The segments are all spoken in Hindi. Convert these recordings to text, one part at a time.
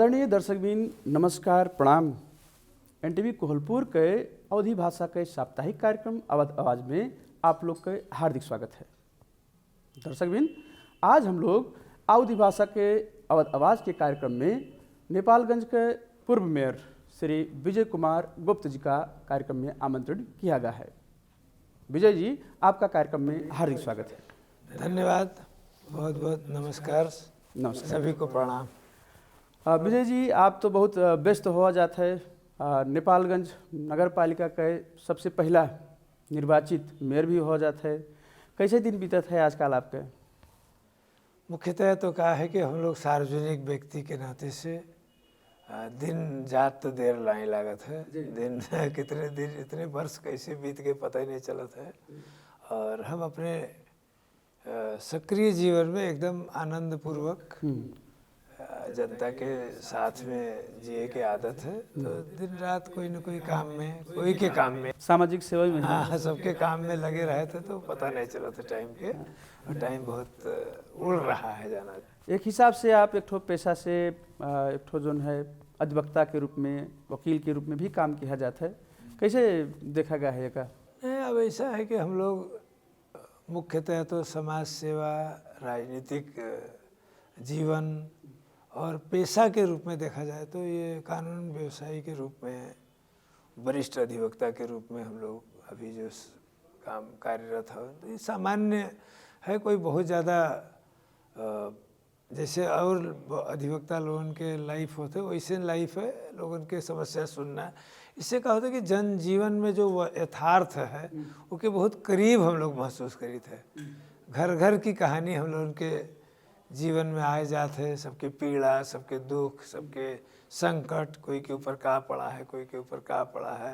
आदरणीय दर्शकबिन नमस्कार प्रणाम। एनटीवी कोहलपुर के अवधी भाषा के साप्ताहिक कार्यक्रम अवध आवाज में आप लोग का हार्दिक स्वागत है। दर्शकबिन, आज हम लोग अवधी भाषा के अवध आवाज के कार्यक्रम में नेपालगंज के पूर्व मेयर श्री विजय कुमार गुप्त जी का कार्यक्रम में आमंत्रण किया गया है। विजय जी, आपका कार्यक्रम में हार्दिक स्वागत है। धन्यवाद, बहुत बहुत नमस्कार। सभी को प्रणाम। विजय जी, आप तो बहुत व्यस्त हो जाते हैं। नेपालगंज नगर पालिका के सबसे पहला निर्वाचित मेयर भी हो जाते हैं। कैसे दिन बीतत है आजकल आपके? मुख्यतः तो कहा है कि हम लोग सार्वजनिक व्यक्ति के नाते से दिन जात तो देर नहीं लागत है। दिन कितने दिन इतने वर्ष कैसे बीत गए पता ही नहीं चलत है। और हम अपने सक्रिय जीवन में एकदम आनंद पूर्वक जनता के साथ में जिए के आदत है। तो दिन रात कोई न कोई काम में, कोई के काम में, सामाजिक सेवा में, हाँ, सबके काम में लगे रहे थे तो पता नहीं चला था टाइम के। और टाइम बहुत उड़ रहा है जाना। एक हिसाब से आप एक ठो पेशा से एक ठो जो है अधिवक्ता के रूप में, वकील के रूप में भी काम किया जाता है। कैसे देखा गया है का? अब ऐसा है कि हम लोग मुख्यतः तो समाज सेवा, राजनीतिक जीवन और पेशा के रूप में देखा जाए तो ये कानून व्यवसायी के रूप में, वरिष्ठ अधिवक्ता के रूप में हम लोग अभी जो काम कार्यरत है तो ये सामान्य है। कोई बहुत ज़्यादा जैसे और अधिवक्ता लोगों के लाइफ होते वैसे लाइफ है लोगों के समस्या सुनना। इससे क्या होता है कि जनजीवन में जो यथार्थ है उसके बहुत करीब हम लोग महसूस करी थे। घर घर की कहानी हम लोगों के जीवन में आए जाते हैं। सबके पीड़ा, सबके दुख, सबके संकट, कोई के ऊपर का पड़ा है, कोई के ऊपर का पड़ा है।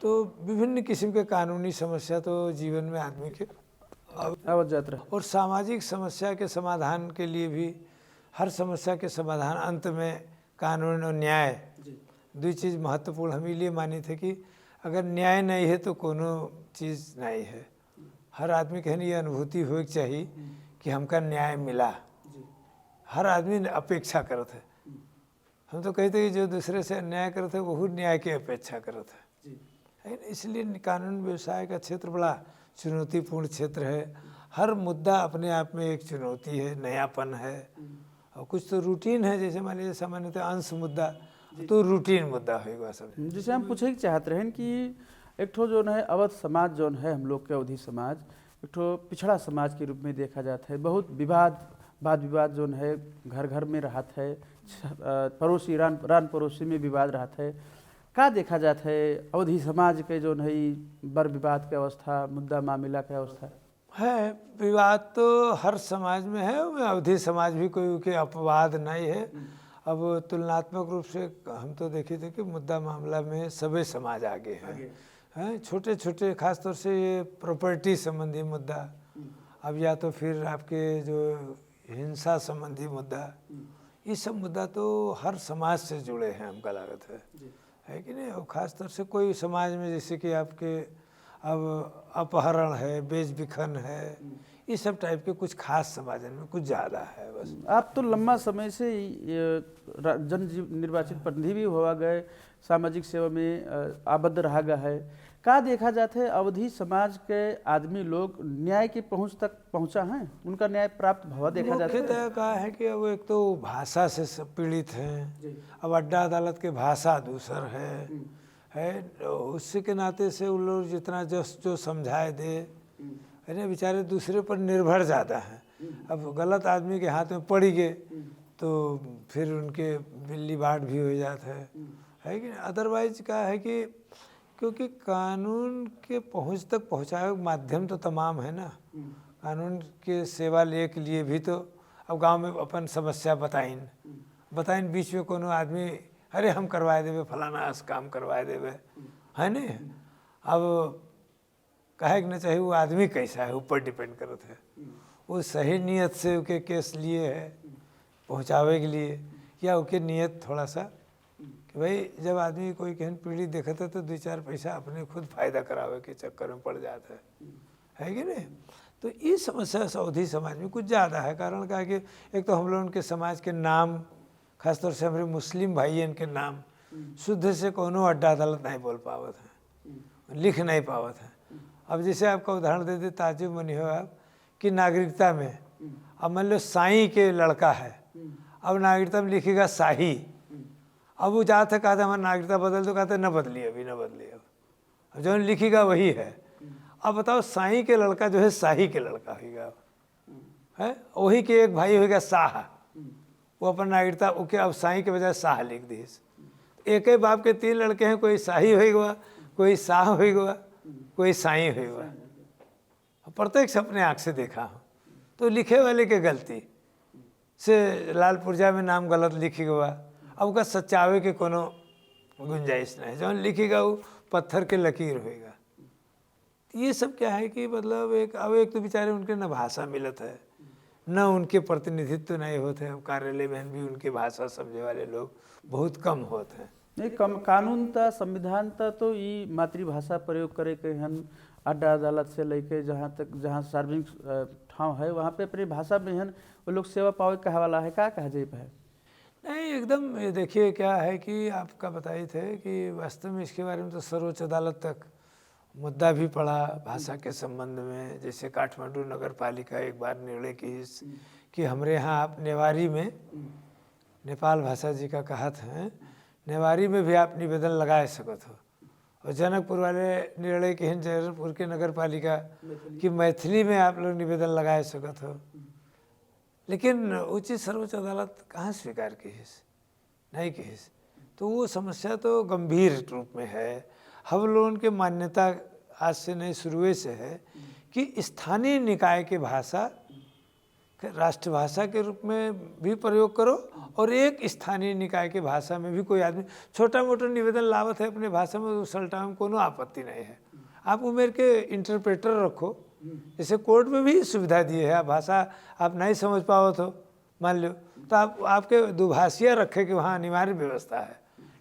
तो विभिन्न किस्म के कानूनी समस्या तो जीवन में आदमी के आवत जात रहे। और सामाजिक समस्या के समाधान के लिए भी हर समस्या के समाधान अंत में कानून और न्याय दो चीज़ महत्वपूर्ण हम लिए मानी थे कि अगर न्याय नहीं है तो कोनो चीज़ नहीं है। हर आदमी के ये अनुभूति हो चाहिए कि हमका न्याय मिला। हर आदमी अपेक्षा करते है। हम तो कहते कि जो दूसरे से अन्याय करते हैं वही न्याय की अपेक्षा करते हैं। इसलिए कानून व्यवसाय का क्षेत्र बड़ा चुनौतीपूर्ण क्षेत्र है। हर मुद्दा अपने आप में एक चुनौती है, नयापन है। और कुछ तो रूटीन है, जैसे मान लीजिए सामान्यतः अंश मुद्दा तो रूटीन मुद्दा होगा सब। जैसे हम पूछे चाहते रहे कि एक ठो जो है अवध समाज जो है हम लोग के अवधी समाज एक ठो पिछड़ा समाज के रूप में देखा जाता है। बहुत वाद विवाद जो है घर घर में रहता है। पड़ोसी रान पड़ोसी में विवाद रहता है। का देखा जाता है अवधी समाज के जो है बर विवाद के अवस्था, मुद्दा मामला के अवस्था है? विवाद तो हर समाज में है। अवधी समाज भी कोई के अपवाद नहीं है। अब तुलनात्मक रूप से हम तो देखे थे कि मुद्दा मामला में सभी समाज आगे हैं। छोटे छोटे खासतौर से ये प्रॉपर्टी संबंधी मुद्दा, अब या तो फिर आपके जो हिंसा संबंधी मुद्दा, ये सब मुद्दा तो हर समाज से जुड़े हैं हमका लागत है कि नहीं। और ख़ासतौर से कोई समाज में जैसे कि आपके अब अपहरण है, बेच बिखन है, ये सब टाइप के कुछ खास समाज में कुछ ज़्यादा है। बस आप तो लंबा समय से जन निर्वाचित प्रतिनिधि भी हुआ गए, सामाजिक सेवा में आबद्ध रहा गया है। का देखा जाता है अवधी समाज के आदमी लोग न्याय की पहुंच तक पहुंचा है? उनका न्याय प्राप्त हुआ देखा जाता है? मुख्यतः कहा है कि अब एक तो भाषा से पीड़ित हैं। अब अड्डा अदालत के भाषा दूसर है। उससे के नाते से उन लोग जितना जो समझाए दे है ना, बेचारे दूसरे पर निर्भर ज़्यादा हैं। अब गलत आदमी के हाथ में पड़ गए तो फिर उनके बिल्ली बाट भी हो जाता है कि अदरवाइज क्या है कि क्योंकि कानून के पहुंच तक पहुंचाए माध्यम तो तमाम है ना। कानून के सेवा ले के लिए भी तो अब गांव में अपन समस्या बताइन बीच में कोनो आदमी अरे हम करवाए देवे, फलाना काम करवाए देवे, है नहीं। अब कहे कि न चाहे वो आदमी कैसा है ऊपर डिपेंड करते है। वो सही नीयत से उनके केस लिए है पहुंचावे के लिए, या उनके नीयत थोड़ा सा कि भाई जब आदमी कोई कहीं पीड़ित देखता है तो दो चार पैसा अपने खुद फायदा करावे के चक्कर में पड़ जाता है कि नहीं। तो ये समस्या अवधी समाज में कुछ ज़्यादा है। कारण क्या है कि एक तो हम लोगों के समाज के नाम खासतौर से हमारे मुस्लिम भाइयन के नाम शुद्ध से कोनो अड्डा अदालत नहीं बोल पावत है, लिख नहीं पावत है। अब जैसे आपका उदाहरण दे दे, ताजुब मनी हो आप कि नागरिकता में अब मान लो साईं के लड़का है, अब नागरिकता में लिखेगा शाही, अब वो जाता कहा था हमारा नागरिकता बदल दो, कहते न बदली अभी न बदली, अब जो लिखेगा वही है। अब बताओ साईं के लड़का जो है शाही के लड़का होगा है, वही के एक भाई होगा शाह, वो अपन नागरिकता ओके अब साईं के बजाय शाह लिख दी। एक ही बाप के 3 लड़के हैं, कोई शाही होगा, कोई शाह होगा, कोई साईं होगा। प्रत्यक्ष अपने आँख से देखा हूँ। तो लिखे वाले के गलती से लाल पुर्जा में नाम गलत लिखी हुआ, अब उसका सच्चावे के कोनो गुंजाइश नहीं, जो लिखेगा वो पत्थर के लकीर होएगा। ये सब क्या है कि मतलब एक तो बेचारे उनके न भाषा मिलत है, न उनके प्रतिनिधित्व नहीं होते हैं। कार्यालय में भी उनके भाषा समझे वाले लोग बहुत कम होते हैं। नहीं, कम कानून था, संविधान था, तो ये मातृभाषा प्रयोग करे के हन अड्डा अदालत से लेके जहाँ सार्वजनिक ठाव है वहाँ पे अपनी भाषा में हन वो लोग सेवा पावे कहा वाला है, का कहा जाए है? नहीं, एकदम ये देखिए क्या है कि आपका बताए थे कि वास्तव में इसके बारे में तो सर्वोच्च अदालत तक मुद्दा भी पड़ा भाषा के संबंध में। जैसे काठमांडू नगर पालिका एक बार निर्णय की कि हमारे यहाँ आप नेवारी में, नेपाल भाषा जी का कहत हैं, नेवारी में भी आप निवेदन लगा सकते हो। और जनकपुर वाले निर्णय की हैं जनकपुर के नगर पालिका कि मैथिली में आप लोग निवेदन लगा सकते हो। लेकिन उचित सर्वोच्च अदालत कहाँ स्वीकार की है, नहीं की है। तो वो समस्या तो गंभीर रूप में है। हम लोगों के मान्यता आज से नहीं शुरुए से है कि स्थानीय निकाय के भाषा राष्ट्रभाषा के रूप में भी प्रयोग करो, और एक स्थानीय निकाय के भाषा में भी कोई आदमी छोटा मोटा निवेदन लावत है अपने भाषा में, उसलटा में कोनो आपत्ति नहीं है। आप उमेर के इंटरप्रेटर रखो, जैसे कोर्ट में भी सुविधा दी है। आप भाषा आप नहीं समझ पाओ तो मान लो तो आपके दुभाषिया रखे कि वहाँ अनिवार्य व्यवस्था है।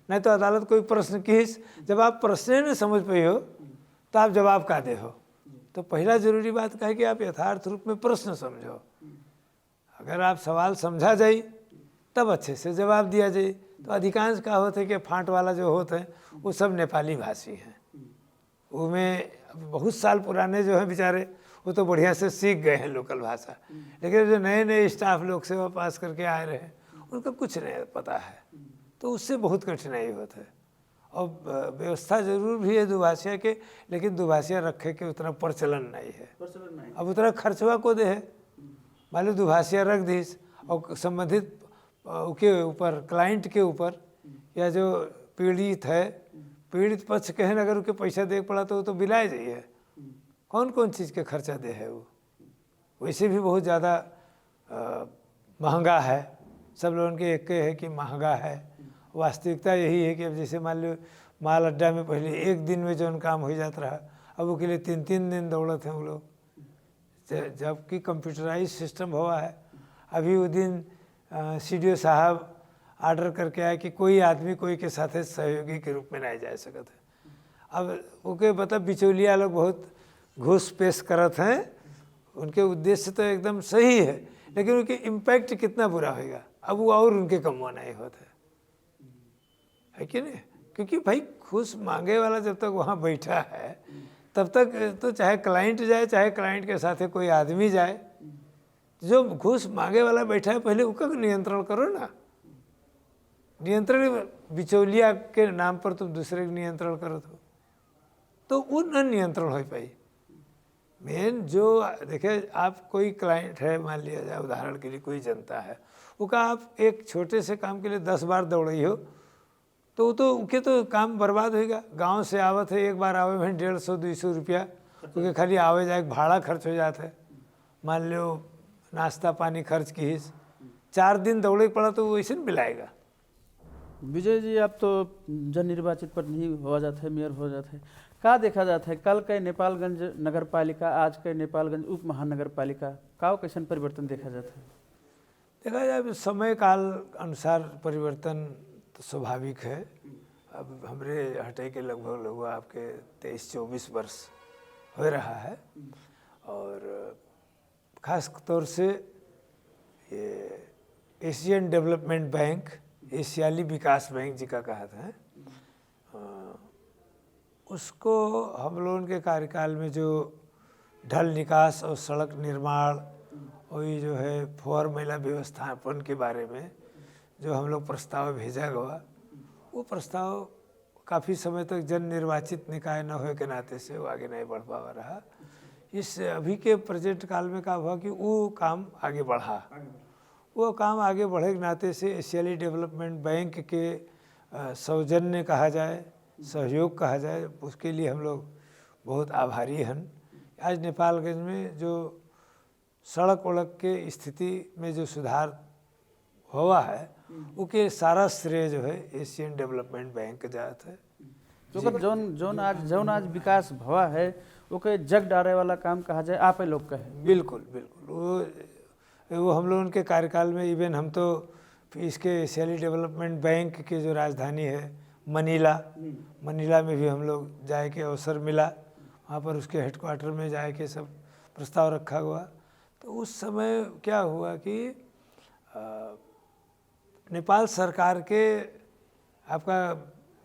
नहीं तो अदालत कोई प्रश्न किस, जब आप प्रश्न न समझ पाई हो तो आप जवाब का दे हो। तो पहला जरूरी बात कहे कि आप यथार्थ रूप में प्रश्न समझो। अगर आप सवाल समझा जाए तब अच्छे से जवाब दिया जाए। तो अधिकांश का होता है कि फांट वाला जो होते हैं वो सब नेपाली भाषी हैं। उनमें बहुत साल पुराने जो हैं बेचारे वो तो बढ़िया से सीख गए हैं लोकल भाषा, लेकिन जो नए नए स्टाफ लोग सेवा पास करके आए रहे हैं उनका कुछ नहीं पता है, तो उससे बहुत कठिनाई होता है। और व्यवस्था जरूर भी है दुभाषिया के, लेकिन दुभाषिया रखे के उतना प्रचलन नहीं है। अब उतना खर्चवा को दे है, मान लो दुभाषिया रख दीस और संबंधित के ऊपर क्लाइंट के ऊपर या जो पीड़ित है, पीड़ित पक्ष कहें अगर उनके पैसा दे पड़ा तो वो तो बिलाए जाइए। कौन कौन चीज़ के खर्चा दे है वो, वैसे भी बहुत ज़्यादा महंगा है। सब लोगों के एक है कि महंगा है। वास्तविकता यही है कि अब जैसे मान लो माल अड्डा में पहले एक दिन में जो काम हो जाता रहा, अब वो के लिए 3-3 दिन दौड़ते हैं वो लोग, जबकि कंप्यूटराइज सिस्टम हुआ है। अभी वो दिन CDO साहब ऑर्डर करके आए कि कोई आदमी कोई के साथ सहयोगी के रूप में नहीं जा सकते है। अब ओके बता बिचौलिया लोग बहुत घूस पेश करत हैं, उनके उद्देश्य तो एकदम सही है, लेकिन उनके इम्पैक्ट कितना बुरा होगा अब वो और उनके कमवा नहीं होता है कि नहीं। क्योंकि भाई घूस मांगे वाला जब तक वहाँ बैठा है तब तक तो चाहे क्लाइंट जाए चाहे क्लाइंट के साथ कोई आदमी जाए, जो घूस मांगे वाला बैठा है पहले उसका नियंत्रण करो ना। नियंत्रण बिचौलिया के नाम पर तुम दूसरे का नियंत्रण करो तो वो न नियंत्रण हो पाई। मेन जो देखिए आप कोई क्लाइंट है, मान लिया जाए उदाहरण के लिए कोई जनता है, उसका आप एक छोटे से काम के लिए 10 बार दौड़ी हो तो वो तो उनके तो काम बर्बाद होगा। गांव से आवत है, एक बार आवे में 150-200 रुपया क्योंकि खाली आवे जाए भाड़ा खर्च हो जाता है। मान लो नाश्ता पानी खर्च की 4 दिन दौड़े पड़ा तो वो वैसे नहीं मिलाएगा। विजय जी, आप तो जन निर्वाचित प्रतिनिधि हो जाते हैं, मेयर हो जाते हैं, का देखा जाता है कल के नेपालगंज नगर पालिका आज के नेपालगंज उप महानगर पालिका का कैसन परिवर्तन देखा जाता है? देखा जाए समय काल अनुसार परिवर्तन तो स्वाभाविक है। अब हमरे हटे के लगभग आपके 23-24 वर्ष हो रहा है, और ख़ास तौर से ये एशियन डेवलपमेंट बैंक एशियाली विकास बैंक जी का कहते हैं, उसको हम लोगों के कार्यकाल में जो ढल निकास और सड़क निर्माण और ये जो है फुहार मेला व्यवस्थापन के बारे में जो हम लोग प्रस्ताव भेजा गया, वो प्रस्ताव काफ़ी समय तक जन निर्वाचित निकाय न होने के नाते से वो आगे नहीं बढ़ पा रहा। इस अभी के प्रेजेंट काल में क्या हुआ कि वो काम आगे बढ़ा, वो काम आगे बढ़े के नाते से एशियाली डेवलपमेंट बैंक के सौजन्य कहा जाए, सहयोग कहा जाए, उसके लिए हम लोग बहुत आभारी हैं। आज नेपालगंज में जो सड़क वड़क के स्थिति में जो सुधार हुआ है, उसके सारा श्रेय जो है एशियन डेवलपमेंट बैंक जात है। जो जौन आज विकास भवा है ओके जग डारे वाला काम कहा जाए, आप लोग कहे। बिल्कुल बिल्कुल, वो हम लोगों के कार्यकाल में इवन हम तो इसके एशियाली डेवलपमेंट बैंक के जो राजधानी है मनीला में भी हम लोग जाए के अवसर मिला, वहाँ पर उसके हेडक्वार्टर में जाए के सब प्रस्ताव रखा हुआ। तो उस समय क्या हुआ कि नेपाल सरकार के आपका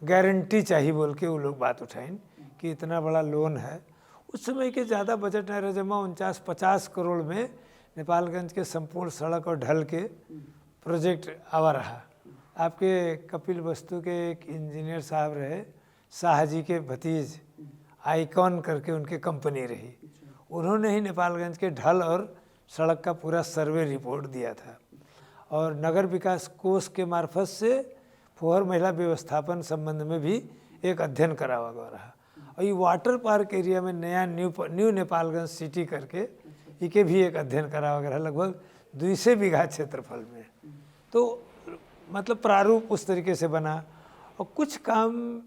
गारंटी चाहिए बोल के वो लोग बात उठाइन कि इतना बड़ा लोन है। उस समय के ज़्यादा बजट नहीं रहा, जमा 49-50 करोड़ में नेपालगंज के संपूर्ण सड़क और ढल के प्रोजेक्ट आवा रहा। आपके कपिल वस्तु के एक इंजीनियर साहब रहे, शाह जी के भतीज, आइकॉन करके उनके कंपनी रही, उन्होंने ही नेपालगंज के ढल और सड़क का पूरा सर्वे रिपोर्ट दिया था। और नगर विकास कोष के मार्फत से फुहार महिला व्यवस्थापन संबंध में भी एक अध्ययन करावा गया रहा। और ये वाटर पार्क एरिया में नया न्यू नेपालगंज सिटी करके इके भी एक अध्ययन करावा गया, लगभग 200 बीघा क्षेत्रफल में। तो मतलब प्रारूप उस तरीके से बना और कुछ काम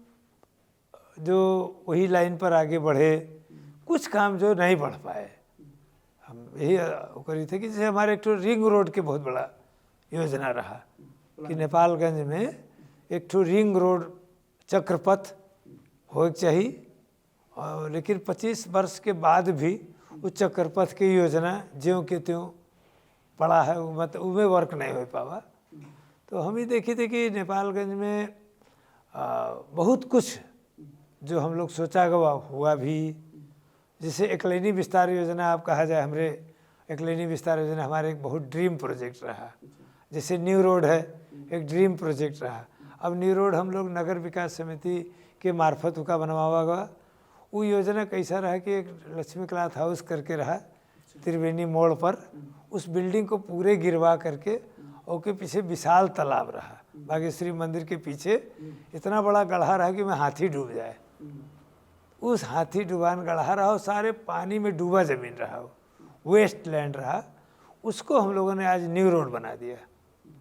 जो वही लाइन पर आगे बढ़े, कुछ काम जो नहीं बढ़ पाए। हम यही करी थे कि जैसे हमारे एक रिंग रोड के बहुत बड़ा योजना रहा कि नेपालगंज में एक रिंग रोड चक्रपथ हो चाहिए, और लेकिन 25 वर्ष के बाद भी उस चक्रपथ की योजना ज्यों के त्यों पड़ा है, मतलब उसमें वर्क नहीं हो पावा। तो हम ही देखी थे कि नेपालगंज में बहुत कुछ जो हम लोग सोचा गया हुआ भी, जैसे एकलैनी विस्तार योजना आप कहा जाए, हमारे एकलैनी विस्तार योजना हमारे एक बहुत ड्रीम प्रोजेक्ट रहा। जैसे न्यू रोड है, एक ड्रीम प्रोजेक्ट रहा। अब न्यू रोड हम लोग नगर विकास समिति के मार्फत उसका बनवावा गया। वो योजना कैसा रहा कि एक लक्ष्मी क्लॉथ हाउस करके रहा त्रिवेणी मोड़ पर, उस बिल्डिंग को पूरे गिरवा करके और के पीछे विशाल तालाब रहा, बागेश्वरी मंदिर के पीछे इतना बड़ा गड्ढा रहा कि मैं हाथी डूब जाए। उस हाथी डुबान गड्ढा रहा, सारे पानी में डूबा जमीन रहा, वेस्ट लैंड रहा। उसको हम लोगों ने आज न्यू रोड बना दिया।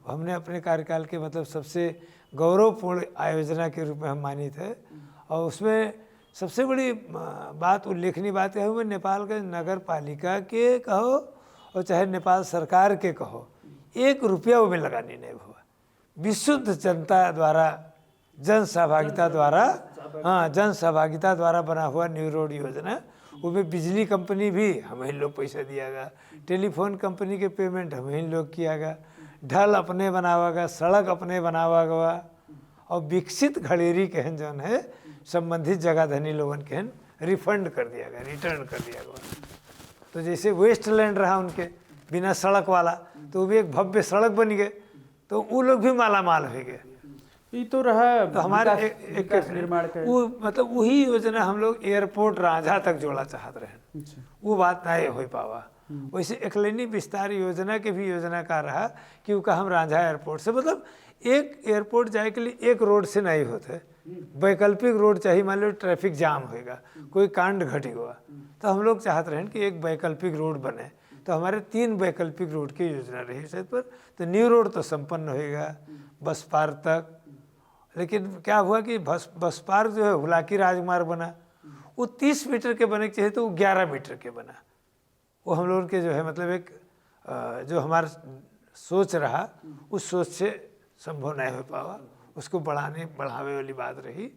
हमने अपने कार्यकाल के मतलब सबसे गौरवपूर्ण आयोजना के रूप में हम मानी थे। और उसमें सबसे बड़ी बात, उल्लेखनीय बात यह हुई, नेपालगंज नगर पालिका के कहो और चाहे नेपाल सरकार के कहो, 1 रुपया उसमें लगानी नहीं हुआ। विशुद्ध जनता द्वारा, जन सहभागिता द्वारा बना हुआ न्यू रोड योजना। उसमें बिजली कंपनी भी हम ही लोग पैसा दिया गया, टेलीफोन कंपनी के पेमेंट हम ही लोग किया गया, ढल अपने बनावा गया, सड़क अपने बनावा गया, और विकसित घड़ेरी कहन जौन है संबंधित जगह धनी लोगन कहन रिफंड कर दिया गया, रिटर्न कर दिया गया। तो जैसे वेस्ट लैंड रहा उनके बिना सड़क वाला, तो वो भी एक भव्य सड़क बन गए, तो वो लोग भी माला माल हो गए। ये तो रहा तो हमारे एक निर्माण का वो मतलब वही योजना हम लोग एयरपोर्ट रांझा तक जोड़ा चाहत रहे, वो बात नहीं हो पावा। वैसे एकलैनी विस्तार योजना के भी योजना का रहा कि उसका हम रांझा एयरपोर्ट से, मतलब एक एयरपोर्ट जाए के लिए एक रोड से नहीं होते, वैकल्पिक रोड चाहिए। मान लो ट्रैफिक जाम होएगा, कोई कांड घटेगा, तो हम लोग चाहते रहे कि एक वैकल्पिक रोड बने। तो हमारे 3 वैकल्पिक रोड की योजना रही शायद पर। तो न्यू रोड तो संपन्न होएगा बस पार तक, लेकिन क्या हुआ कि बस पार्क जो है हुलाकी राजमार्ग बना, वो 30 मीटर के बने चाहिए तो वो 11 मीटर के बना। वो हम लोगों के जो है मतलब एक जो हमारा सोच रहा, उस सोच से संभव नहीं हो पावा, उसको बढ़ावे वाली बात रही।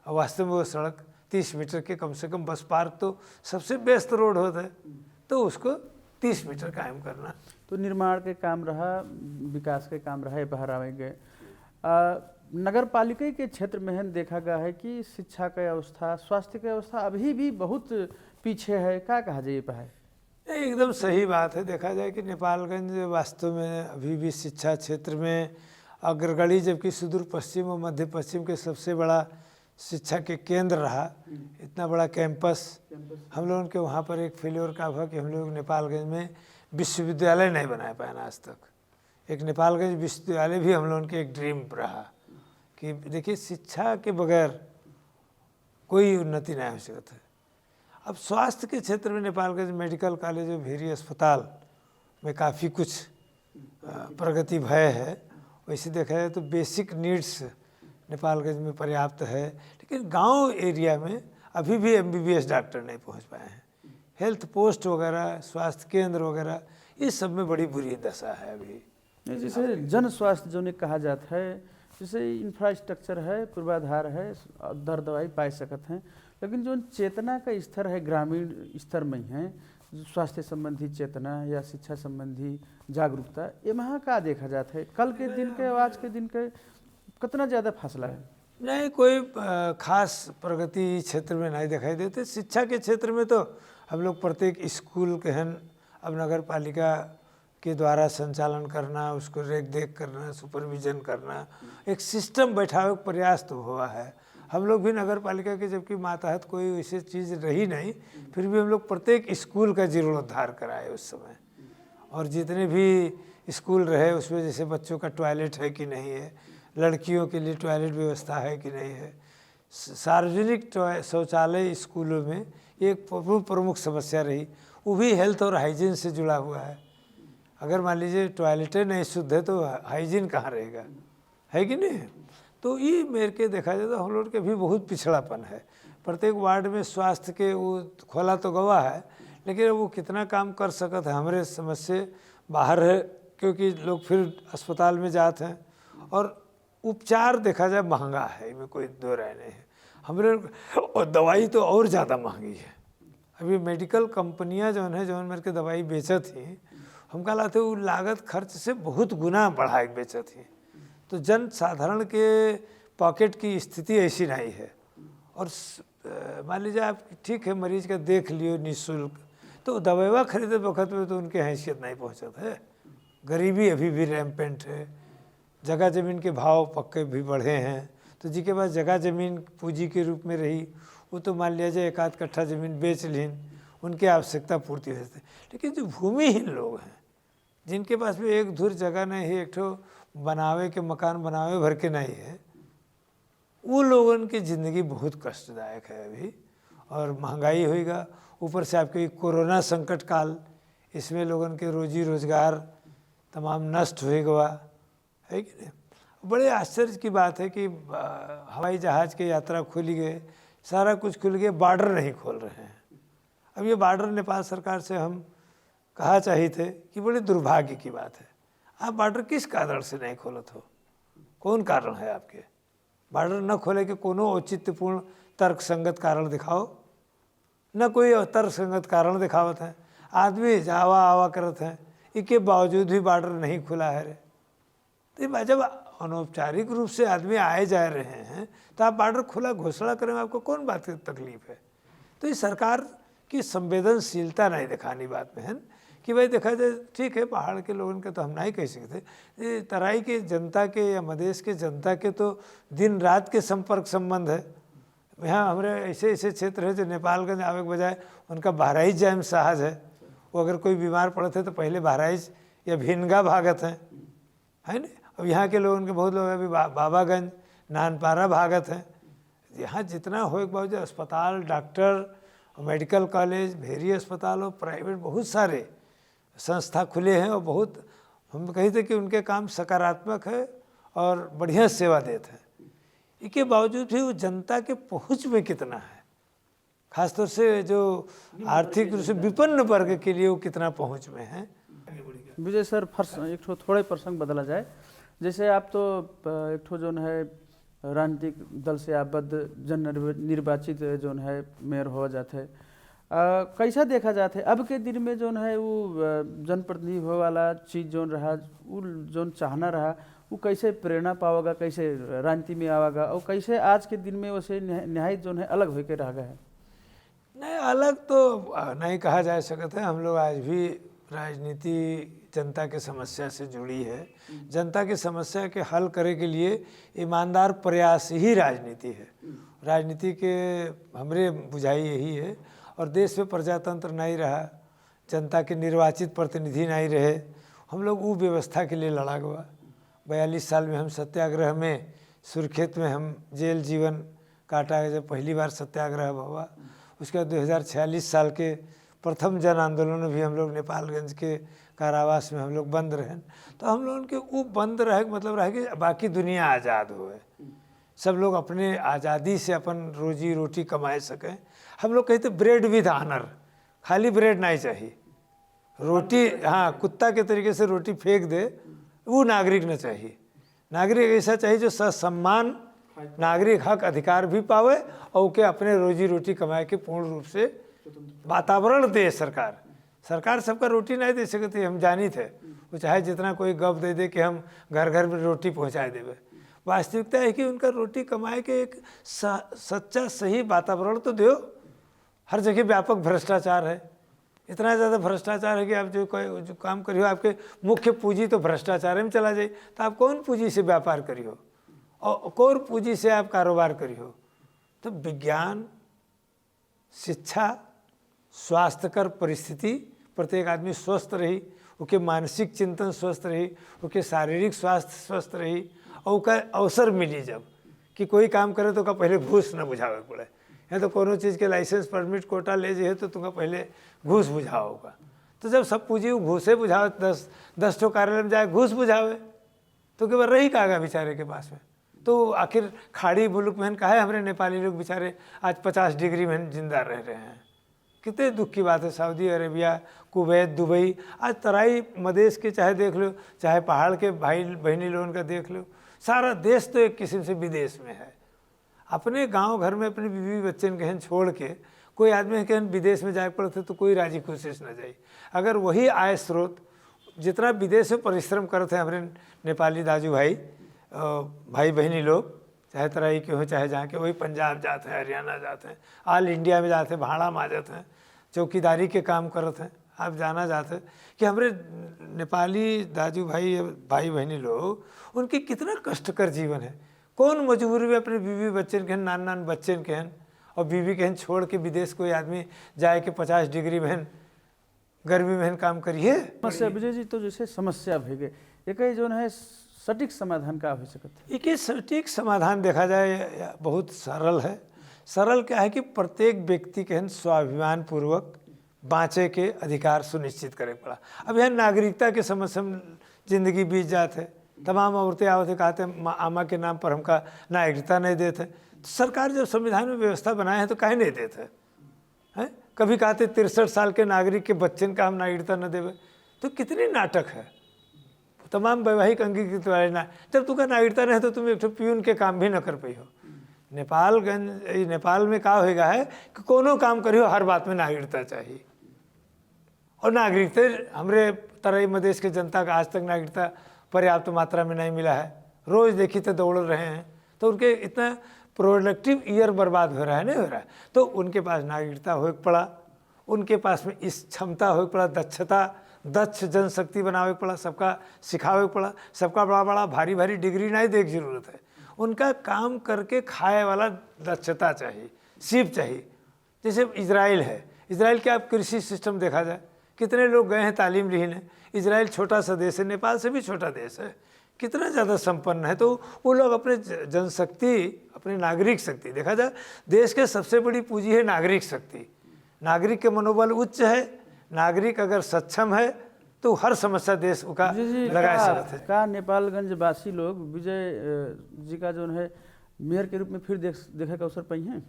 और वास्तव में वो सड़क 30 मीटर के कम से कम, बस पार्क तो सबसे बेस्ट रोड होता है, तो उसको 30 मीटर कायम करना। तो निर्माण के काम रहा, विकास के काम रहा, पहरावे गए। नगर पालिका के क्षेत्र में है देखा गया है कि शिक्षा की अवस्था, स्वास्थ्य की अवस्था अभी भी बहुत पीछे है, क्या कहा जाए पे है? एकदम सही बात है। देखा जाए कि नेपालगंज वास्तव में अभी भी शिक्षा क्षेत्र में अग्रगणी, जबकि सुदूर पश्चिम और मध्य पश्चिम के सबसे बड़ा शिक्षा के केंद्र रहा। इतना बड़ा कैंपस हम लोगों के वहाँ पर एक फेल्योर का हुआ कि हम लोग नेपालगंज में विश्वविद्यालय नहीं बना पाए आज तक। एक नेपालगंज विश्वविद्यालय भी हम लोगों के एक ड्रीम रहा कि देखिए शिक्षा के बगैर कोई उन्नति नहीं हो सकता है। अब स्वास्थ्य के क्षेत्र में नेपालगंज मेडिकल कॉलेज और भेरी अस्पताल में काफ़ी कुछ प्रगति भय है। वैसे देखा जाए तो बेसिक नीड्स नेपालगंज में पर्याप्त है, लेकिन गांव एरिया में अभी भी MBBS डॉक्टर नहीं पहुंच पाए हैं। हेल्थ पोस्ट वगैरह, स्वास्थ्य केंद्र वगैरह, इस सब में बड़ी बुरी दशा है अभी। जैसे जन स्वास्थ्य जो ने कहा जाता है, जैसे इंफ्रास्ट्रक्चर है, पूर्वाधार है, दर दवाई पाई सकते हैं, लेकिन जो चेतना का स्तर है ग्रामीण स्तर में है, स्वास्थ्य संबंधी चेतना या शिक्षा संबंधी जागरूकता, ये वहाँ का देखा जाता है कल के दिन के आज के दिन के कितना ज़्यादा फासला है? नहीं, कोई खास प्रगति क्षेत्र में नहीं दिखाई देते। शिक्षा के क्षेत्र में तो हम लोग प्रत्येक स्कूल के हैं अब नगर पालिका के द्वारा संचालन करना, उसको रेख देख करना, सुपरविजन करना, एक सिस्टम बैठावे का प्रयास तो हुआ है। हम लोग भी नगर पालिका के जबकि मातहत कोई वैसी चीज़ रही नहीं, फिर भी हम लोग प्रत्येक स्कूल का जीर्णोद्धार कराए उस समय। और जितने भी स्कूल रहे उसमें जैसे बच्चों का टॉयलेट है कि नहीं है, लड़कियों के लिए टॉयलेट व्यवस्था है कि नहीं है, सार्वजनिक शौचालय स्कूलों में एक प्रमुख समस्या रही, वो भी हेल्थ और हाइजीन से जुड़ा हुआ है। अगर मान लीजिए टॉयलेटें नहीं शुद्ध है तो हाइजीन कहाँ रहेगा, है कि नहीं? तो ये मेरे के देखा जाए तो हम लोग के भी बहुत पिछड़ापन है। प्रत्येक वार्ड में स्वास्थ्य के वो खोला तो गवा है, लेकिन वो कितना काम कर सकता है हमारे समझ से बाहर है, क्योंकि लोग फिर अस्पताल में जाते हैं और उपचार देखा जाए महंगा है, इसमें कोई दो राय नहीं है। हमारे और दवाई तो और ज़्यादा महंगी है। अभी मेडिकल कंपनियां जो है जो मेरे के दवाई बेचा थी, हम कहा थे वो लागत खर्च से बहुत गुना बढ़ा के बेचा थी। तो जन साधारण के पॉकेट की स्थिति ऐसी नहीं है। और मान लीजिए आप ठीक है मरीज का देख लियो निःशुल्क, तो दवाइयाँ खरीदे वक्त में तो उनके हैसियत नहीं पहुँचता है। गरीबी अभी भी रैम्पेंट है, जगह ज़मीन के भाव पक्के भी बढ़े हैं। तो जिनके पास जगह ज़मीन पूंजी के रूप में रही, वो तो मान लिया जाए 1 कट्ठा ज़मीन बेच लीन, उनकी आवश्यकता पूर्ति हो जाती है। लेकिन जो भूमिहीन लोग हैं, जिनके पास भी एक धुर जगह नहीं है, एक ठो बनावे के मकान बनावे भर के नहीं है, वो लोगों की ज़िंदगी बहुत कष्टदायक है अभी। और महंगाई होएगा, ऊपर से आपके कोरोना संकट काल, इसमें लोगों के रोजी रोजगार तमाम नष्ट हो गया है कि नहीं। बड़े आश्चर्य की बात है कि हवाई जहाज़ की यात्रा खुली गई, सारा कुछ खुल गया, बॉर्डर नहीं खोल रहे हैं। अब ये बॉर्डर नेपाल सरकार से हम कहा चाहिए थे कि बड़े दुर्भाग्य की बात है, आप बॉर्डर किस कारण से नहीं खोलत हो? कौन कारण है आपके? बॉर्डर न खोले के कोनो औचित्यपूर्ण तर्क संगत कारण दिखाओ, न कोई तर्क संगत कारण दिखावत है। आदमी जावा आवा करत हैं, इसके बावजूद भी बॉर्डर नहीं खुला है रे। तो जब अनौपचारिक रूप से आदमी आए जा रहे हैं तो आप बॉर्डर खुला घोषणा करें, आपको कौन बात की तकलीफ है? तो ये सरकार की संवेदनशीलता नहीं दिखानी बात में है कि भाई देखा जाए ठीक है पहाड़ के लोगों के तो हम नहीं कह सकते, तराई के जनता के या मधेश के जनता के तो दिन रात के संपर्क संबंध है। यहाँ हमारे ऐसे ऐसे क्षेत्र है जो नेपालगंज आवे के बजाय उनका बहराइच जाए में साहस है। वो अगर कोई बीमार पड़ते है तो पहले बहराइच या भिनगा भागत हैं, है ना। अब यहाँ के लोगों के बहुत लोग अभी बाबागंज नानपारा भागत हैं। यहाँ जितना हो के बावजूद अस्पताल, डॉक्टर, मेडिकल कॉलेज, भेरी अस्पताल और प्राइवेट बहुत सारे संस्था खुले हैं और बहुत हम कही थे कि उनके काम सकारात्मक है और बढ़िया सेवा देते हैं। इसके बावजूद भी वो जनता के पहुँच में कितना है, खासतौर से जो आर्थिक रूप से विपन्न वर्ग के लिए वो कितना पहुँच में है। विजय सर, एक थोड़े प्रसंग बदला जाए। जैसे आप तो एक ठो जो है राजनीतिक दल से आबद्ध जन निर्वाचित जो है मेयर हो जाते हैं, कैसा देखा जाता है अब के दिन में जो है वो जनप्रतिनिधि हो वाला चीज़ जो रहा, वो जो चाहना रहा वो कैसे प्रेरणा पावेगा, कैसे राजनीति में आवेगा और कैसे आज के दिन में वैसे निहायत जो है अलग होकर रह गए हैं? नहीं, अलग तो नहीं कहा जा सकता है। हम लोग आज भी राजनीति जनता के समस्या से जुड़ी है। जनता की समस्या के हल करे के लिए ईमानदार प्रयास ही राजनीति है। राजनीति के हमरे बुझाई यही है। और देश में प्रजातंत्र नहीं रहा, जनता के निर्वाचित प्रतिनिधि नहीं रहे, हम लोग वो व्यवस्था के लिए लड़ा गया। 42 साल में हम सत्याग्रह में सुर्खेत में हम जेल जीवन काटा है जब पहली बार सत्याग्रह हुआ। उसके बाद 2046 साल के प्रथम जन आंदोलन में भी हम लोग नेपालगंज के कारावास में हम लोग बंद रहे। तो हम लोग उनके वो बंद रहे मतलब रहे कि बाकी दुनिया आज़ाद हुए, सब लोग अपने आज़ादी से अपन रोजी रोटी कमाए सकें। हम लोग कहते ब्रेड विद ऑनर, खाली ब्रेड नहीं चाहिए, रोटी, हाँ, कुत्ता के तरीके से रोटी फेंक दे वो नागरिक न चाहिए। नागरिक ऐसा चाहिए जो ससम्मान नागरिक हक अधिकार भी पावे और के अपने रोजी रोटी कमाए के पूर्ण रूप से वातावरण दे। सरकार सबका रोटी नहीं दे सकती, हम जानी थे। वो चाहे जितना कोई गप दे दे कि हम घर घर में रोटी पहुंचाए देवे, वास्तविकता है कि उनका रोटी कमाए के एक सच्चा सही वातावरण तो दो। हर जगह व्यापक भ्रष्टाचार है, इतना ज़्यादा भ्रष्टाचार है कि आप जो काम करियो आपके मुख्य पूंजी तो भ्रष्टाचार में चला जाए, तो आप कौन पूंजी से व्यापार करियो और कौन पूंजी से आप कारोबार करियो। तो विज्ञान, शिक्षा, स्वास्थ्यकर परिस्थिति, प्रत्येक आदमी स्वस्थ रही, उसके मानसिक चिंतन स्वस्थ रही, उसके शारीरिक स्वास्थ्य स्वस्थ रही और उसका अवसर मिली जब कि कोई काम करे तो का पहले घूस न बुझावे पड़े। या तो कोनो चीज़ के लाइसेंस परमिट कोटा ले जाए तो तुमका पहले घूस बुझाओ होगा। तो जब सब पूंजी घूसे बुझावे, 10 ठो कार्यालय में जाए घूस बुझावे तो केवल रही कागा बेचारे के पास में। तो आखिर खाड़ी मुल्क में काहे हमारे नेपाली लोग बेचारे आज 50 डिग्री में जिंदा रह रहे हैं। कितने दुख की बात है। सऊदी अरेबिया, कुवैत, दुबई, आज तराई मदेश के चाहे देख लो, चाहे पहाड़ के भाई बहनी लोगों का देख लो, सारा देश तो एक किस्म से विदेश में है। अपने गांव घर में अपने बीवी बच्चन कहन छोड़ के कोई आदमी कहन विदेश में जाए पड़ते तो कोई राजी कोशिश न जाए। अगर वही आय स्रोत जितना विदेश में परिश्रम करते हैं हमारे नेपाली दाजू भाई बहनी लोग, चाहे तराई के हो चाहे जहाँ के, वही पंजाब जाते हैं, हरियाणा जाते हैं, ऑल इंडिया में जाते हैं, भाड़ा माजते हैं, चौकीदारी के काम करते हैं। आप जाना चाहते हैं कि हमारे नेपाली दाजू भाई बहनी लोग, उनके कितना कष्टकर जीवन है। कौन मजबूरी में अपने बीवी बच्चन के नान बच्चन के और बीवी के छोड़ के विदेश कोई आदमी जाए के 50 डिग्री में गर्मी में काम करिए। समस्या विजय जी, तो जैसे समस्या भे गए, एक जो है सटीक समाधान का हो सकता है? एक सटीक समाधान देखा जाए बहुत सरल है। सरल क्या है कि प्रत्येक व्यक्ति के स्वाभिमान पूर्वक बाँचे के अधिकार सुनिश्चित करे पड़ा। अब यहाँ नागरिकता के समस्या में जिंदगी बीत जाते, तमाम औरतें आवते कहते आमा के नाम पर हमका नागरिकता नहीं देते। तो सरकार जब संविधान में व्यवस्था बनाए हैं तो काहे नहीं देते हैं? कभी कहते 63 साल के नागरिक के बच्चन का हम नागरिकता न देवे। तो कितनी नाटक है। तमाम वैवाहिक अंगीकृत वाले ना, जब तुमका नागरिकता नहीं तो तुम एक प्यून के काम भी न कर पाई हो। नेपाल में का होगा है कि कोनो काम करियो हर बात में नागरिकता चाहिए। और नागरिकता हमारे तराई मधेश के जनता का आज तक नागरिकता पर्याप्त मात्रा में नहीं मिला है। रोज़ देखी तो दौड़ रहे हैं, तो उनके इतना प्रोडक्टिव ईयर बर्बाद हो रहा है, नहीं हो रहा है। तो उनके पास नागरिकता हो पड़ा, उनके पास में इस क्षमता हो पड़ा, दक्ष जनशक्ति बनावे पड़ा, सबका सिखावे पड़ा। सबका बड़ा बड़ा भारी भारी डिग्री नहीं देख जरूरत है, उनका काम करके खाए वाला दक्षता चाहिए, सीप चाहिए। जैसे इजराइल है, इजराइल के आप कृषि सिस्टम देखा जाए, कितने लोग गए हैं तालीम लेने। इजराइल छोटा सा देश है, नेपाल से भी छोटा देश है, कितना ज़्यादा संपन्न है। तो वो लोग अपने जनशक्ति, अपने नागरिक शक्ति, देखा जाए देश के सबसे बड़ी पूंजी है नागरिक शक्ति। नागरिक के मनोबल उच्च है, नागरिक अगर सक्षम है तो हर समस्या देश का लगा सकते हैं। का नेपालगंज वासी लोग विजय जी का जो है मेयर के रूप में फिर देखे का अवसर पाई हैं?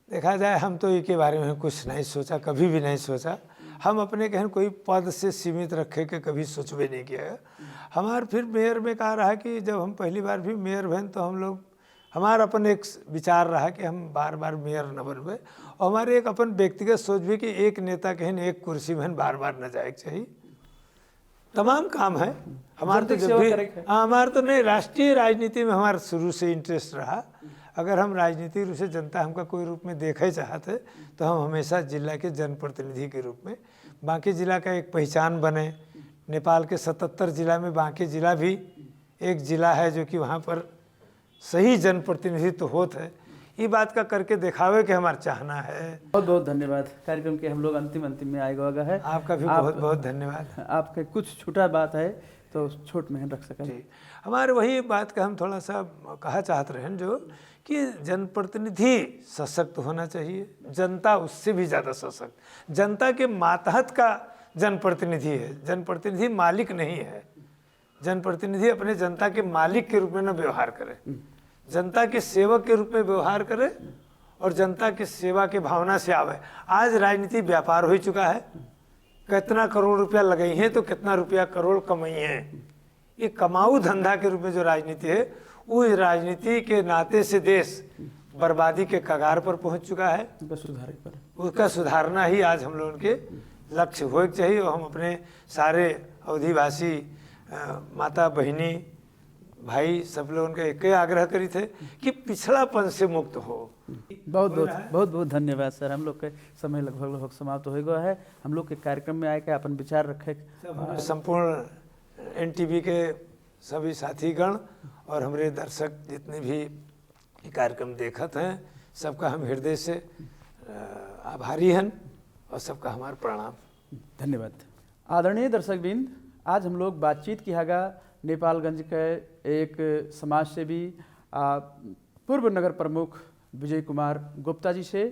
देखा जाए हम तो इसके बारे में कुछ नहीं सोचा, कभी भी नहीं सोचा। हम अपने कहन कोई पद से सीमित रखे के कभी सोचबे नहीं किया। हमार फिर मेयर में कहा रहा कि जब हम पहली बार भी मेयर बन तो हम लोग, हमारा अपन एक विचार रहा कि हम बार बार मेयर न बनबे। और हमारे एक अपन व्यक्तिगत सोच भी कि एक नेता कहन एक कुर्सी में बार बार न जाए चाहिए। तमाम काम है हमारा। तो जनता की जब सेवा भी करे के है। हाँ, हमारा तो नहीं, राष्ट्रीय राजनीति में हमारा शुरू से इंटरेस्ट रहा। अगर हम राजनीतिक रूप से जनता हमका कोई रूप में देखे चाहते तो हम हमेशा जिला के जनप्रतिनिधि के रूप में, बांकी जिला का एक पहचान बने। नेपाल के 77 जिला में बांकी जिला भी एक जिला है जो कि वहाँ पर सही जनप्रतिनिधित्व होता है। ये बात का करके दिखावे के हमारा चाहना है। बहुत बहुत धन्यवाद। कार्यक्रम के हम लोग अंतिम में आए गए है। आपका भी बहुत बहुत धन्यवाद। आपके कुछ छोटा बात है तो छोट में रख सकें। जी, हमारे वही बात का हम थोड़ा सा कहा चाहते रहे जो कि जनप्रतिनिधि सशक्त होना चाहिए, जनता उससे भी ज़्यादा सशक्त। जनता के मातहत का जनप्रतिनिधि है, जनप्रतिनिधि मालिक नहीं है। जनप्रतिनिधि अपने जनता के मालिक के रूप में न व्यवहार करे, जनता के सेवक के रूप में व्यवहार करे और जनता की सेवा के भावना से आवे। आज राजनीति व्यापार हो चुका है, कितना करोड़ रुपया लगाई है तो कितना रुपया करोड़ कमाई है। ये कमाऊ धंधा के रूप में जो राजनीति है, उस राजनीति के नाते से देश बर्बादी के कगार पर पहुंच चुका है। उसका सुधारना ही आज हम लोगों के लक्ष्य हो चाहिए। और हम अपने सारे अवधिवासी माता बहिनी भाई सब लोगों का एक ही आग्रह करी थे कि पिछड़ापन से मुक्त हो। बहुत धन्यवाद सर। हम लोग के समय लगभग समाप्त हो गया है। हम लोग के कार्यक्रम में आए के अपन विचार रखे। संपूर्ण एनटीवी के सभी साथीगण और हमारे दर्शक जितने भी कार्यक्रम देखत हैं, सबका हम हृदय से आभारी हैं और सबका हमारा प्रणाम। धन्यवाद। आदरणीय दर्शकबिंद, आज हम लोग बातचीत की हैगा नेपालगंज के एक समाज सेवी पूर्व नगर प्रमुख विजय कुमार गुप्ता जी से।